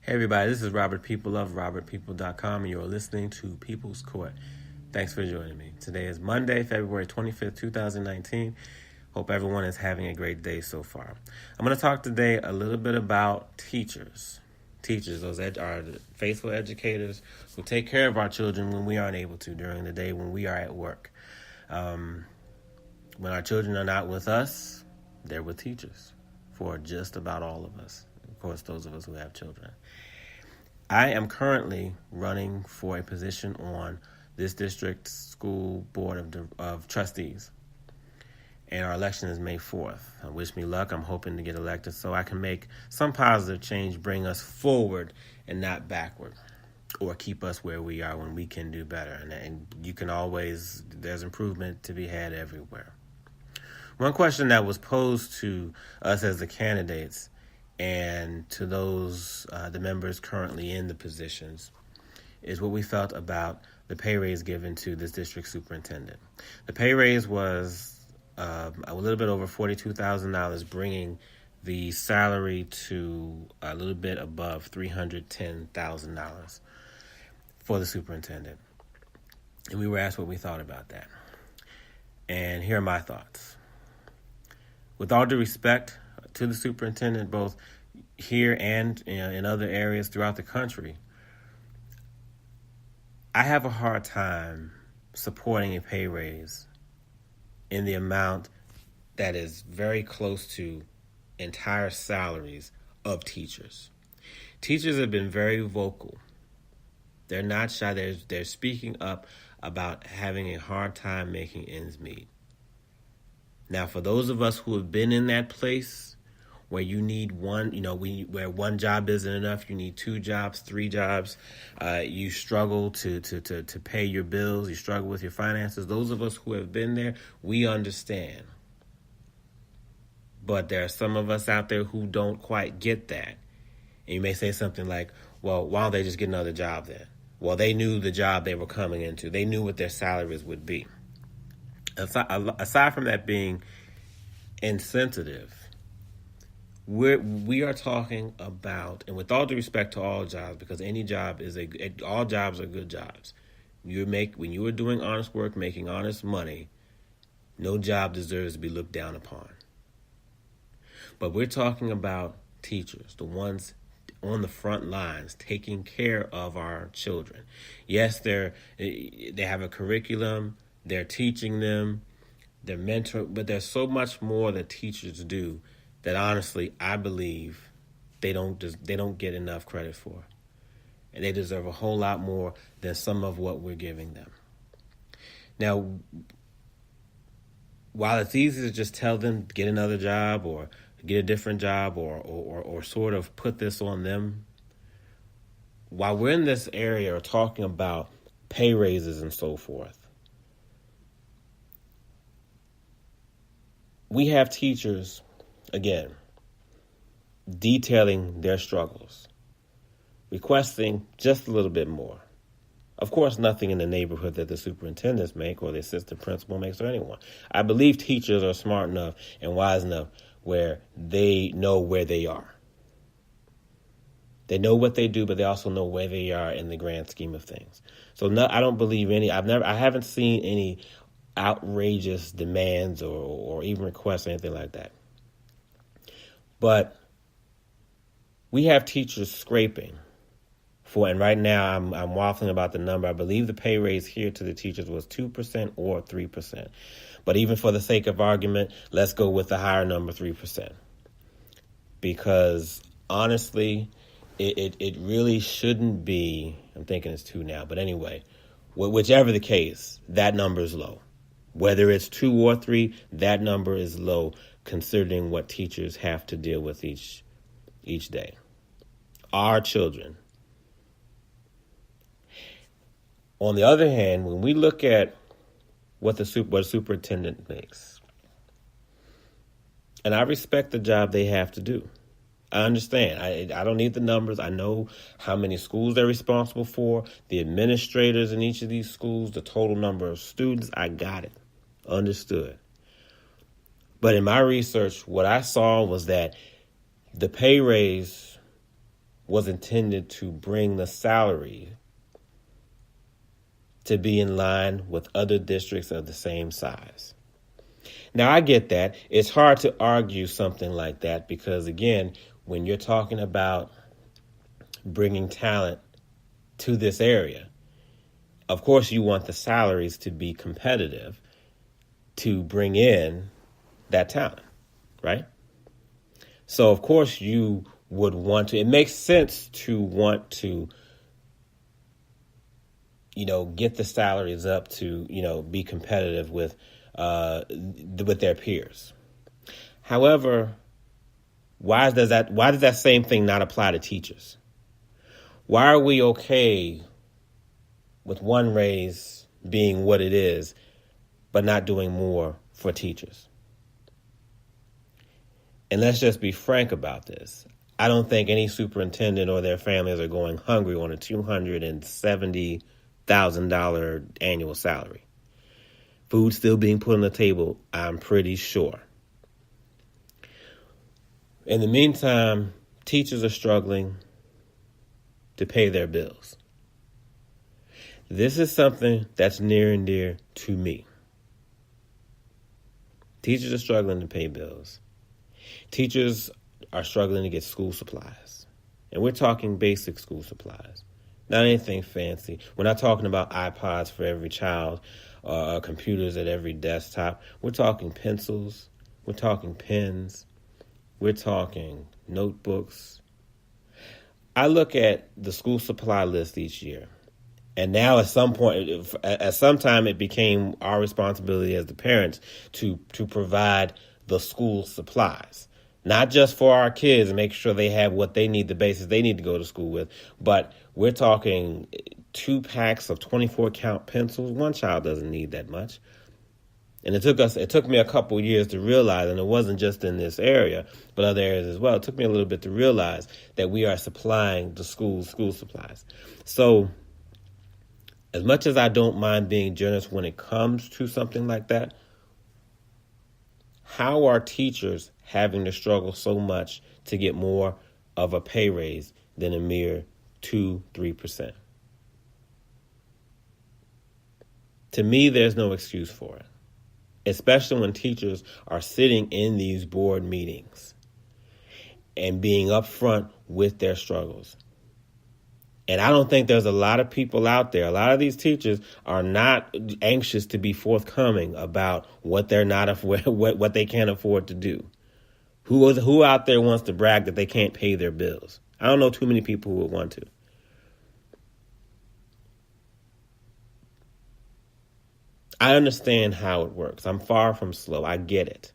Hey everybody, this is Robert People of RobertPeople.com, and you're listening to People's Court. Thanks for joining me. Today is Monday, February 25th, 2019. Hope everyone is having a great day so far. I'm going to talk today a little bit about teachers. Teachers, those are the faithful educators who take care of our children when we aren't able to during the day when we are at work. When our children are not with us, they're with teachers for just about all of us. Of course, those of us who have children. I am currently running for a position on this district school board of trustees. And our election is May 4th. Wish me luck. I'm hoping to get elected so I can make some positive change, bring us forward and not backward, or keep us where we are when we can do better. And you can always, there's improvement to be had everywhere. One question that was posed to us as the candidates and to those, the members currently in the positions, is what we felt about the pay raise given to this district superintendent. The pay raise was a little bit over $42,000, bringing the salary to a little bit above $310,000 for the superintendent. And we were asked what we thought about that. And here are my thoughts. With all due respect to the superintendent, both here and in other areas throughout the country, I have a hard time supporting a pay raise in the amount that is very close to entire salaries of teachers. Teachers have been very vocal. They're not shy. They're speaking up about having a hard time making ends meet. Now, for those of us who have been in that place where you need one, where one job isn't enough, you need 2 jobs, 3 jobs, you struggle to pay your bills, you struggle with your finances. Those of us who have been there, we understand. But there are some of us out there who don't quite get that. And you may say something like, well, why don't they just get another job then? Well, they knew the job they were coming into. They knew what their salaries would be. Aside from that being insensitive, we are talking about, and with all due respect to all jobs, because any job all jobs are good jobs. When you are doing honest work, making honest money, no job deserves to be looked down upon. But we're talking about teachers, the ones on the front lines taking care of our children. Yes, they have a curriculum. They're teaching them, they're mentoring, but there's so much more that teachers do that honestly I believe they don't get enough credit for. And they deserve a whole lot more than some of what we're giving them. Now, while it's easy to just tell them get another job or get a different job or sort of put this on them, while we're in this area talking about pay raises and so forth, we have teachers, again, detailing their struggles, requesting just a little bit more. Of course, nothing in the neighborhood that the superintendents make or the assistant principal makes or anyone. I believe teachers are smart enough and wise enough where they know where they are. They know what they do, but they also know where they are in the grand scheme of things. So no, I don't believe I haven't seen any outrageous demands or even requests or anything like that. But we have teachers scraping for, and right now I'm waffling about the number. I believe the pay raise here to the teachers was 2% or 3%. But even for the sake of argument, let's go with the higher number, 3%. Because honestly, it really shouldn't be, I'm thinking it's 2 now, but anyway, whichever the case, that number is low. Whether it's 2 or 3, that number is low considering what teachers have to deal with each day. Our children. On the other hand, when we look at what a superintendent makes, and I respect the job they have to do. I understand. I don't need the numbers. I know how many schools they're responsible for, the administrators in each of these schools, the total number of students. I got it. Understood. But in my research, what I saw was that the pay raise was intended to bring the salary to be in line with other districts of the same size. Now, I get that. It's hard to argue something like that because, again, when you're talking about bringing talent to this area, of course you want the salaries to be competitive to bring in that talent, right? So, of course, you would want to, it makes sense to want to, get the salaries up to, be competitive with their peers. However, why does that same thing not apply to teachers? Why are we okay with one raise being what it is, but not doing more for teachers? And let's just be frank about this. I don't think any superintendent or their families are going hungry on a $270,000 annual salary. Food still being put on the table, I'm pretty sure. In the meantime, teachers are struggling to pay their bills. This is something that's near and dear to me. Teachers are struggling to pay bills. Teachers are struggling to get school supplies. And we're talking basic school supplies, not anything fancy. We're not talking about iPods for every child, computers at every desktop. We're talking pencils. We're talking pens. We're talking notebooks. I look at the school supply list each year. And now at some time, it became our responsibility as the parents to provide the school supplies. Not just for our kids and make sure they have what they need, the basics they need to go to school with, but we're talking 2 packs of 24 count pencils. One child doesn't need that much. And it took me a couple years to realize, and it wasn't just in this area, but other areas as well. It took me a little bit to realize that we are supplying the school supplies. So as much as I don't mind being generous when it comes to something like that, how are teachers having to struggle so much to get more of a pay raise than a mere 2-3%? To me, there's no excuse for it, especially when teachers are sitting in these board meetings and being upfront with their struggles. And I don't think there's a lot of people out there. A lot of these teachers are not anxious to be forthcoming about what they're not what they can't afford to do. Who out there wants to brag that they can't pay their bills? I don't know too many people who would want to. I understand how it works. I'm far from slow. I get it.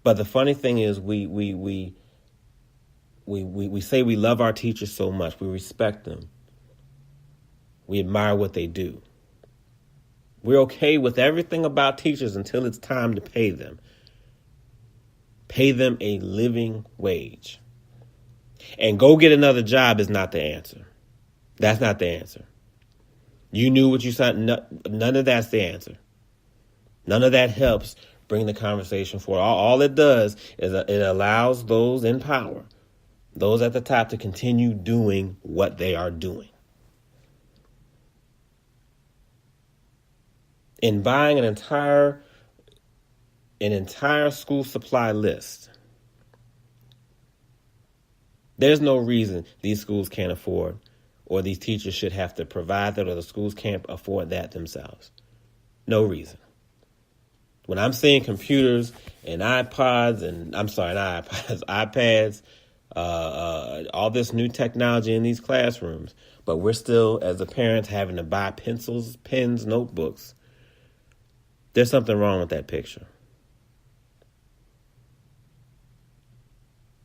But the funny thing is we say we love our teachers so much. We respect them. We admire what they do. We're okay with everything about teachers until it's time to pay them. Pay them a living wage. And go get another job is not the answer. That's not the answer. You knew what you signed. None of that's the answer. None of that helps bring the conversation forward. All it does is it allows those in power, those at the top, to continue doing what they are doing. In buying an entire school supply list, there's no reason these schools can't afford, or these teachers should have to provide that, or the schools can't afford that themselves. No reason. When I'm seeing computers and iPads, iPads, all this new technology in these classrooms, but we're still, as the parents, having to buy pencils, pens, notebooks, there's something wrong with that picture.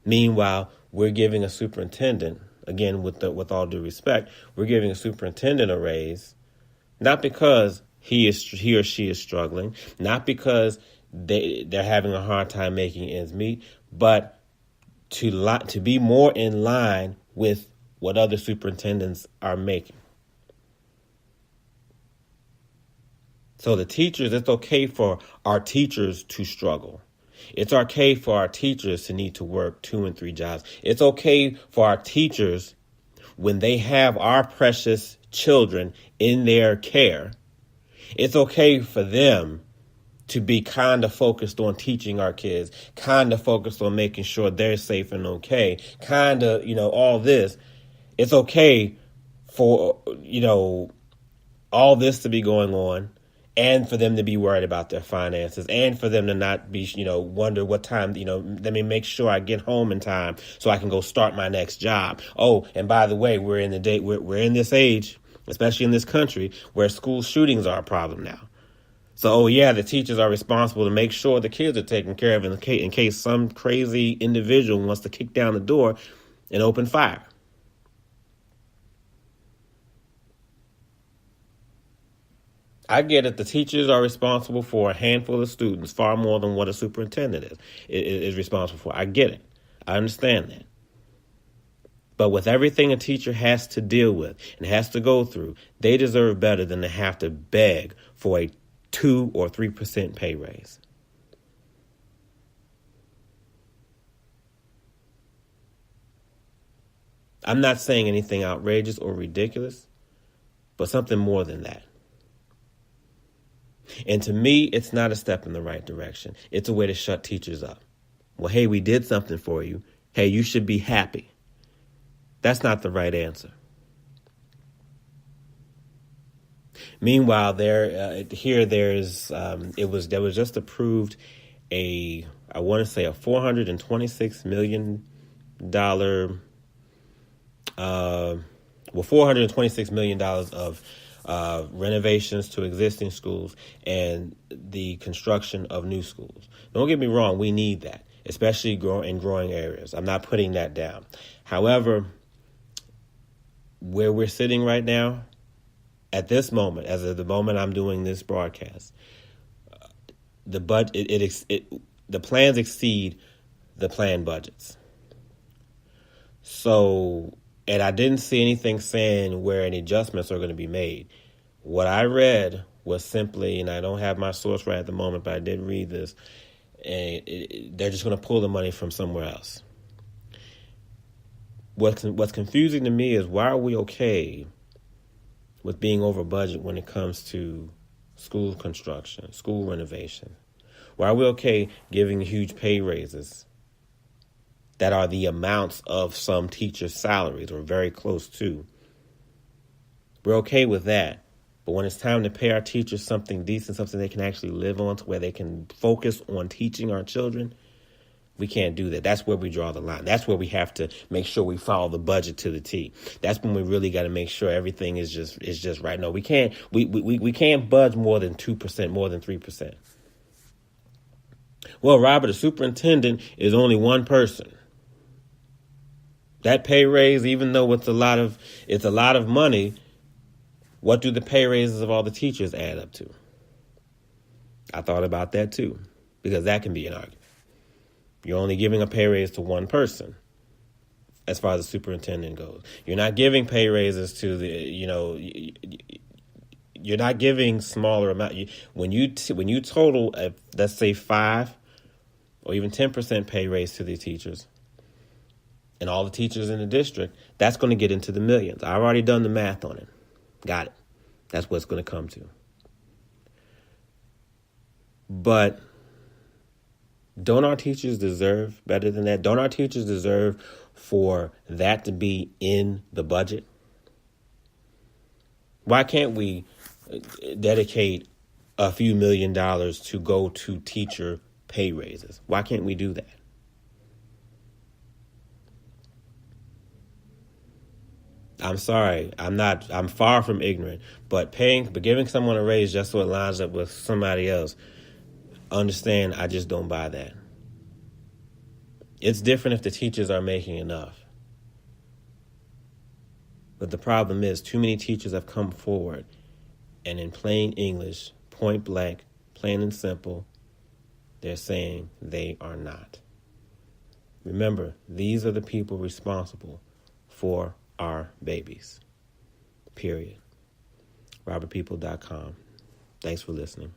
Meanwhile, we're giving a superintendent, again, with all due respect, we're giving a superintendent a raise, not because he or she is struggling, not because they're having a hard time making ends meet, but to be more in line with what other superintendents are making. So the teachers, it's okay for our teachers to struggle. It's okay for our teachers to need to work 2 and 3 jobs. It's okay for our teachers, when they have our precious children in their care, it's okay for them to be kind of focused on teaching our kids, kind of focused on making sure they're safe and okay, kind of, all this. It's okay for, all this to be going on, and for them to be worried about their finances, and for them to not be, wonder what time, let me make sure I get home in time so I can go start my next job. Oh, and by the way, we're in this age, especially in this country, where school shootings are a problem now. So, the teachers are responsible to make sure the kids are taken care of in case some crazy individual wants to kick down the door and open fire. I get it. The teachers are responsible for a handful of students, far more than what a superintendent is responsible for. I get it. I understand that. But with everything a teacher has to deal with and has to go through, they deserve better than to have to beg for a 2 or 3% pay raise. I'm not saying anything outrageous or ridiculous, but something more than that. And to me, it's not a step in the right direction. It's a way to shut teachers up. Well, hey, we did something for you. Hey, you should be happy. That's not the right answer. Meanwhile, there was just approved a $426 million $426 million of renovations to existing schools and the construction of new schools. Don't get me wrong, we need that, especially in growing areas. I'm not putting that down. However, where we're sitting right now, at this moment, as of the moment I'm doing this broadcast, the plans exceed the planned budgets. So, and I didn't see anything saying where any adjustments are going to be made. What I read was simply, and I don't have my source right at the moment, but I did read this, and they're just going to pull the money from somewhere else. What's confusing to me is, why are we okay with being over budget when it comes to school construction, school renovation? Why are we okay giving huge pay raises that are the amounts of some teachers' salaries, or very close to? We're okay with that. But when it's time to pay our teachers something decent, something they can actually live on, to where they can focus on teaching our children, we can't do that. That's where we draw the line. That's where we have to make sure we follow the budget to the T. That's when we really got to make sure everything is just right. No, we can't budge more than 2%, more than 3%. Well, Robert, the superintendent is only one person. That pay raise, even though it's a lot of money, what do the pay raises of all the teachers add up to? I thought about that too, because that can be an argument. You're only giving a pay raise to one person as far as the superintendent goes. You're not giving pay raises to you're not giving smaller amount. When you total, let's say 5 or even 10% pay raise to the teachers and all the teachers in the district, that's going to get into the millions. I've already done the math on it. Got it. That's what it's going to come to. But don't our teachers deserve better than that? Don't our teachers deserve for that to be in the budget? Why can't we dedicate a few $1 million to go to teacher pay raises? Why can't we do that? I'm sorry, I'm far from ignorant, but giving someone a raise just so it lines up with somebody else, understand, I just don't buy that. It's different if the teachers are making enough. But the problem is, too many teachers have come forward and in plain English, point blank, plain and simple, they're saying they are not. Remember, these are the people responsible for our babies. Period. RobertPeople.com. Thanks for listening.